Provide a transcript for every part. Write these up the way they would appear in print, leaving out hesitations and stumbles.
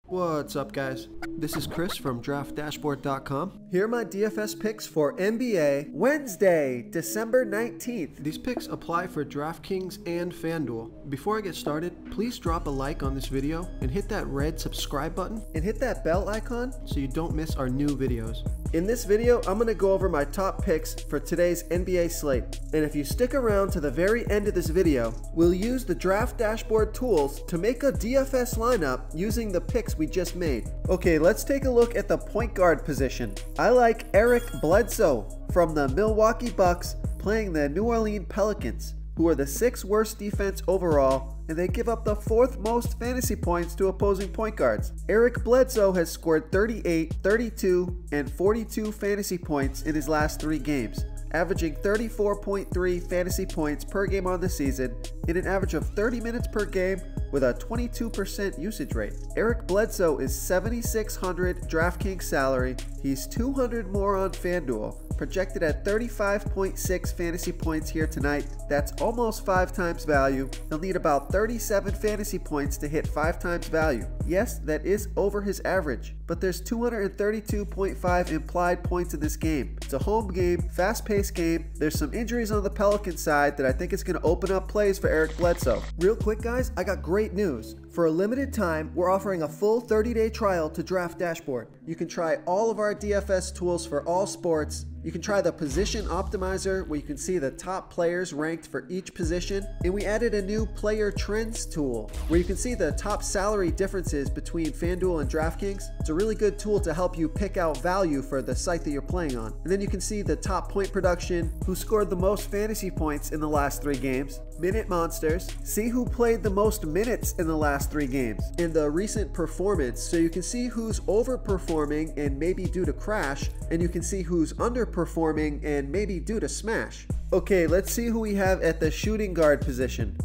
What's up, guys? This is Chris from DraftDashboard.com. Here are my DFS picks for NBA Wednesday, December 19th. These picks apply for DraftKings and FanDuel. Before I get started, please drop a like on this video and hit that red subscribe button and hit that bell icon so you don't miss our new videos. In this video, I'm going to go over my top picks for today's NBA slate. And if you stick around to the very end of this video, we'll use the Draft Dashboard tools to make a DFS lineup using the picks we just made. Okay, let's take a look at the point guard position. I like Eric Bledsoe from the Milwaukee Bucks playing the New Orleans Pelicans, who are the 6th worst defense overall, and they give up the 4th most fantasy points to opposing point guards. Eric Bledsoe has scored 38, 32, and 42 fantasy points in his last 3 games, averaging 34.3 fantasy points per game on the season in an average of 30 minutes per game with a 22% usage rate. Eric Bledsoe is $7,600 DraftKings salary. He's $200 more on FanDuel, projected at 35.6 fantasy points here tonight. That's almost 5 times value. He'll need about 37 fantasy points to hit 5 times value. Yes, that is over his average, but there's 232.5 implied points in this game. It's a home game, fast-paced game. There's some injuries on the Pelican side that I think is going to open up plays for Eric Bledsoe. Real quick, guys, I got great news. For a limited time, we're offering a full 30-day trial to Draft Dashboard. You can try all of our DFS tools for all sports. You can try the position optimizer where you can see the top players ranked for each position. And we added a new player trends tool where you can see the top salary differences between FanDuel and DraftKings. It's a really good tool to help you pick out value for the site that you're playing on. And then you can see the top point production, who scored the most fantasy points in the last 3 games, minute monsters, see who played the most minutes in the last 3 games, and the recent performance, so you can see who's overperforming and maybe due to crash, and you can see who's underperforming and maybe due to smash. Okay, let's see who we have at the shooting guard position.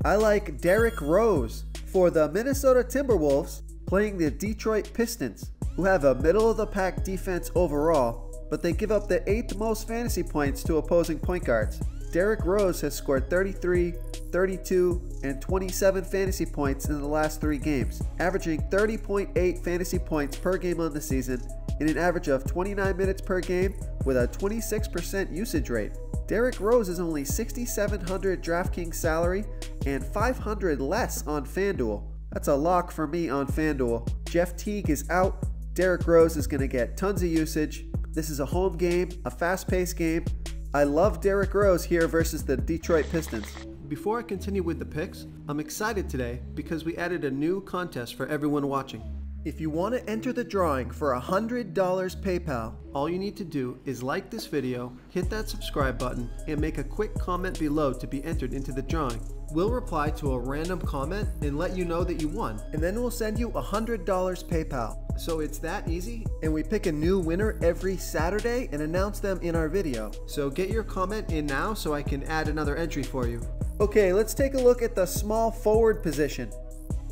I like Derrick Rose for the Minnesota Timberwolves playing the Detroit Pistons, who have a middle-of-the-pack defense overall, but they give up the 8th most fantasy points to opposing point guards. Derrick Rose has scored 33, 32, and 27 fantasy points in the last 3 games, averaging 30.8 fantasy points per game on the season in an average of 29 minutes per game with a 26% usage rate. Derrick Rose is only $6,700 DraftKings salary and $500 less on FanDuel. That's a lock for me on FanDuel. Jeff Teague is out. Derrick Rose is going to get tons of usage. This is a home game, a fast-paced game. I love Derrick Rose here versus the Detroit Pistons. Before I continue with the picks, I'm excited today because we added a new contest for everyone watching. If you want to enter the drawing for $100 PayPal, all you need to do is like this video, hit that subscribe button, and make a quick comment below to be entered into the drawing. We'll reply to a random comment and let you know that you won, and then we'll send you $100 PayPal. So it's that easy, and we pick a new winner every Saturday and announce them in our video. So get your comment in now so I can add another entry for you. Okay, let's take a look at the small forward position.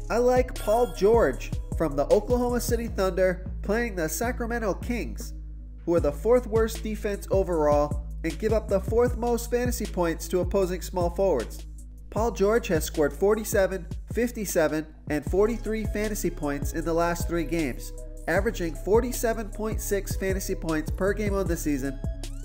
I like Paul George from the Oklahoma City Thunder playing the Sacramento Kings, who are the 4th worst defense overall and give up the 4th most fantasy points to opposing small forwards. Paul George has scored 47, 57, and 43 fantasy points in the last 3 games, averaging 47.6 fantasy points per game on the season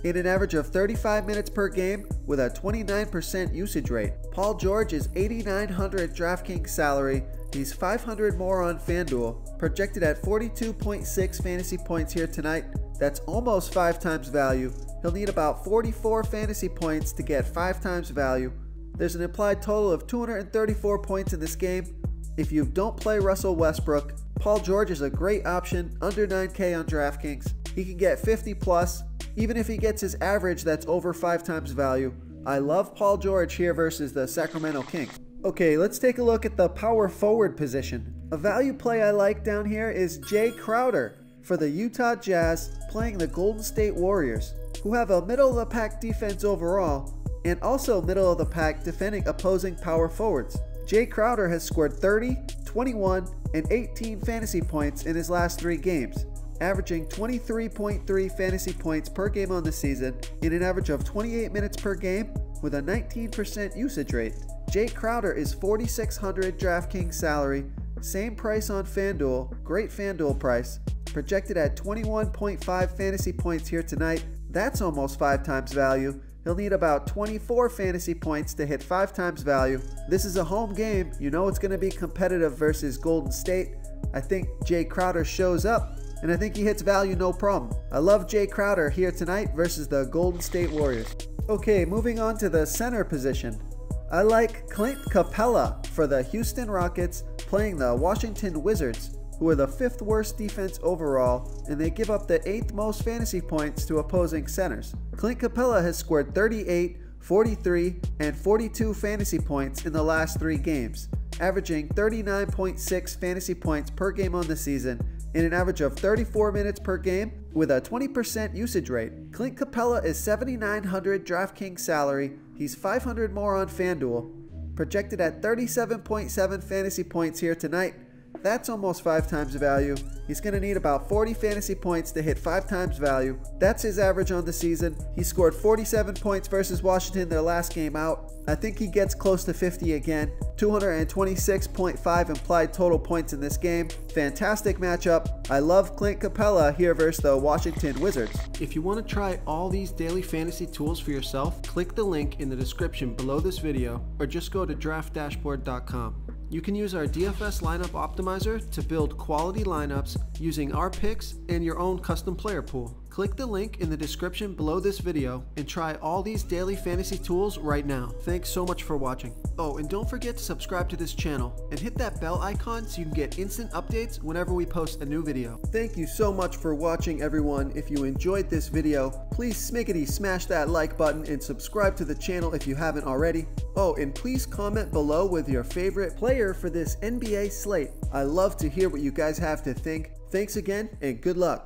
in an average of 35 minutes per game with a 29% usage rate. Paul George is $8,900 DraftKings salary. He's $500 more on FanDuel, projected at 42.6 fantasy points here tonight. That's almost 5 times value. He'll need about 44 fantasy points to get 5 times value. There's an implied total of 234 points in this game. If you don't play Russell Westbrook, Paul George is a great option, under 9K on DraftKings. He can get 50 plus, even if he gets his average that's over 5 times value. I love Paul George here versus the Sacramento Kings. Okay, let's take a look at the power forward position. A value play I like down here is Jay Crowder for the Utah Jazz playing the Golden State Warriors, who have a middle-of-the-pack defense overall and also middle-of-the-pack defending opposing power forwards. Jay Crowder has scored 30, 21, and 18 fantasy points in his last 3 games, averaging 23.3 fantasy points per game on the season in an average of 28 minutes per game with a 19% usage rate. Jay Crowder is $4,600 DraftKings salary Same price on FanDuel, great FanDuel price. Projected at 21.5 fantasy points here tonight. That's almost 5 times value. He'll need about 24 fantasy points to hit 5 times value. This is a home game. You know it's going to be competitive versus Golden State. I think Jay Crowder shows up, and I think he hits value no problem. I love Jay Crowder here tonight versus the Golden State Warriors. Okay, moving on to the center position. I like Clint Capela for the Houston Rockets playing the Washington Wizards, who are the 5th worst defense overall, and they give up the 8th most fantasy points to opposing centers. Clint Capela has scored 38, 43, and 42 fantasy points in the last 3 games, averaging 39.6 fantasy points per game on the season in an average of 34 minutes per game with a 20% usage rate. Clint Capela is $7,900 DraftKings salary. He's $500 more on FanDuel. Projected at 37.7 fantasy points here tonight. That's almost 5 times value. He's going to need about 40 fantasy points to hit 5 times value. That's his average on the season. He scored 47 points versus Washington their last game out. I think he gets close to 50 again. 226.5 implied total points in this game. Fantastic matchup. I love Clint Capela here versus the Washington Wizards. If you want to try all these daily fantasy tools for yourself, click the link in the description below this video or just go to draftdashboard.com. You can use our DFS lineup optimizer to build quality lineups using our picks and your own custom player pool. Click the link in the description below this video and try all these daily fantasy tools right now. Thanks so much for watching. Oh, and don't forget to subscribe to this channel and hit that bell icon so you can get instant updates whenever we post a new video. Thank you so much for watching, everyone. If you enjoyed this video, please smiggity smash that like button and subscribe to the channel if you haven't already. Oh, and please comment below with your favorite player for this NBA slate. I love to hear what you guys have to think. Thanks again and good luck.